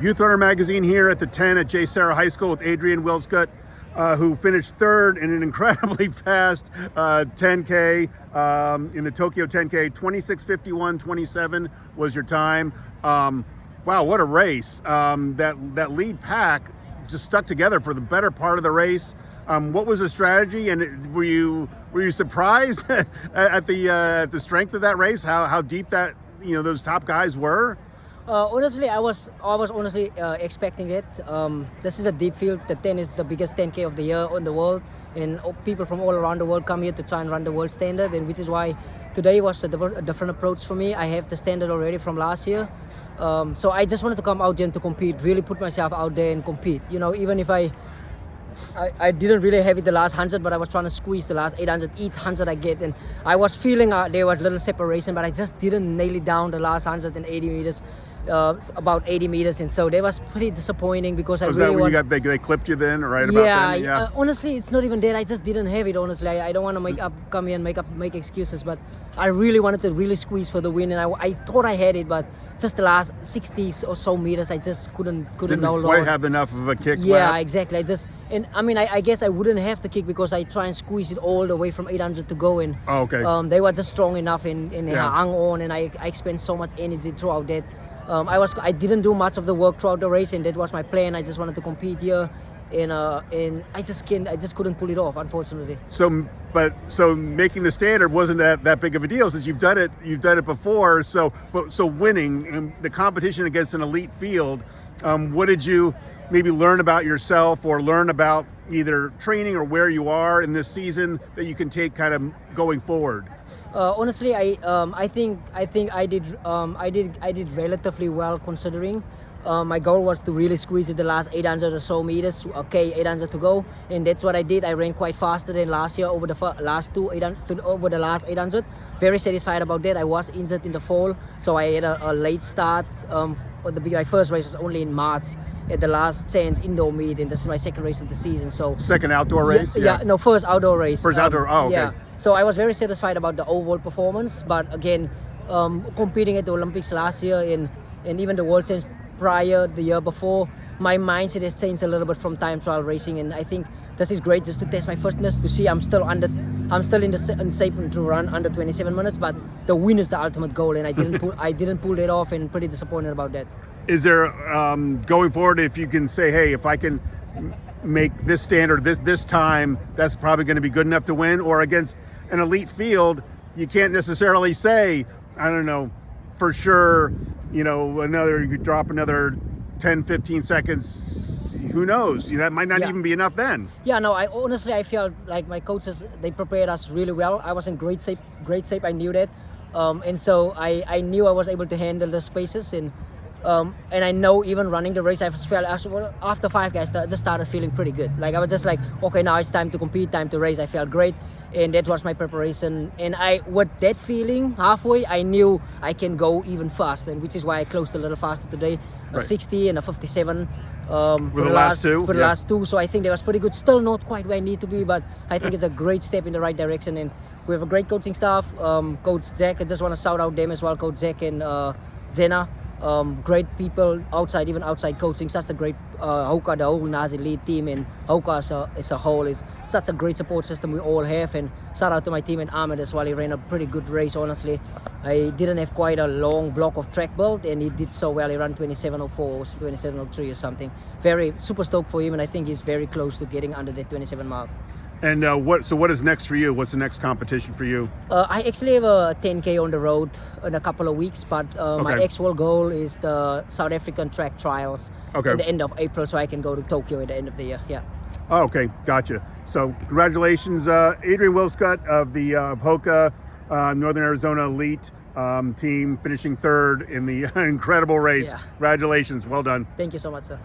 Youth Runner Magazine here at the 10 at JSerra High School with Adriaan Wildschutt, who finished third in an incredibly fast 10K in the Tokyo 10K. 26:51.27 was your time. Wow, what a race. That lead pack just stuck together for the better part of the race. What was the strategy, and were you surprised at the strength of that race? How deep that those top guys were? Honestly, I was honestly expecting it. This is a deep field. The 10 is the biggest 10K of the year in the world, and people from all around the world come here to try and run the world standard, and which is why today was a different approach for me. I have the standard already from last year, so I just wanted to come out there and to compete, really put myself out there and compete. Even if I didn't really have it the last 100, but I was trying to squeeze the last 800, each 100 I get, and I was feeling there was little separation, but I just didn't nail it down the last 180 meters. About 80 meters, and so that was pretty disappointing because I was really that when they clipped you then, right? About then? Yeah. Honestly, it's not even that. I just didn't have it. Honestly, I don't want to come here and make excuses, but I really wanted to really squeeze for the win, and I thought I had it, but just the last 60 or so meters, I just couldn't Didn't hold quite on. have enough of a kick. Yeah, lap. exactly. I guess I wouldn't have the kick because I try and squeeze it all the way from 800 to go, and they were just strong enough and hung on, and I expend so much energy throughout that. I didn't do much of the work throughout the race, and that was my plan. I just wanted to compete here, and I just couldn't pull it off, unfortunately. So making the standard wasn't that big of a deal since you've done it before. So winning in the competition against an elite field, what did you maybe learn about yourself or learn about either training or where you are in this season that you can take kind of going forward? Honestly, I think I did relatively well considering. My goal was to really squeeze it the last 800 or so meters. 800 to go, and that's what I did. I ran quite faster than last year over the last 800. Very satisfied about that. I was injured in the fall, so I had a late start. My first race was only in March at the last chance indoor meet, and this is my second race of the season. So second outdoor race? No, first outdoor race. First outdoor. Oh, okay. Yeah. So I was very satisfied about the overall performance, but again, competing at the Olympics last year and even the World Champs prior the year before, my mindset has changed a little bit from time trial racing, and I think this is great just to test my fitness, to see I'm still in shape to run under 27 minutes, but the win is the ultimate goal, and I didn't pull that off, and pretty disappointed about that. Is there going forward, if you can say, hey, if I can make this standard this time, that's probably going to be good enough to win? Or against an elite field, you can't necessarily say, I don't know, for sure, if you drop another 10, 15 seconds, who knows? That might not even be enough then. Yeah, no, I felt like my coaches, they prepared us really well. I was in great shape, I knew that. And so I knew I was able to handle the spaces, and I know even running the race, I felt after 5 guys, I just started feeling pretty good. Like I was just like, okay, now it's time to compete, time to race. I felt great, and that was my preparation. And with that feeling halfway, I knew I can go even faster, and which is why I closed a little faster today, a 60 and a 57. For the last two. So I think that was pretty good. Still not quite where I need to be, but I think it's a great step in the right direction. And we have a great coaching staff. Coach Zach, I just want to shout out them as well, Coach Zach and Jenna. Great people outside coaching. Such a great HOKA, the whole NAZ Elite team, and HOKA as a whole is such a great support system we all have. And shout out to my team and Ahmed as well. He ran a pretty good race, honestly. I didn't have quite a long block of track build, and he did so well. He ran 27:04 or 27:03 or something. Very super stoked for him, and I think he's very close to getting under the 27 mark. And what is next for you? What's the next competition for you? I actually have a 10K on the road in a couple of weeks, but my actual goal is the South African track trials at the end of April, so I can go to Tokyo at the end of the year. Yeah. Oh, okay, gotcha. So congratulations, Adriaan Wildschutt of the HOKA Northern Arizona Elite team, finishing third in the incredible race. Yeah. Congratulations, well done. Thank you so much, sir.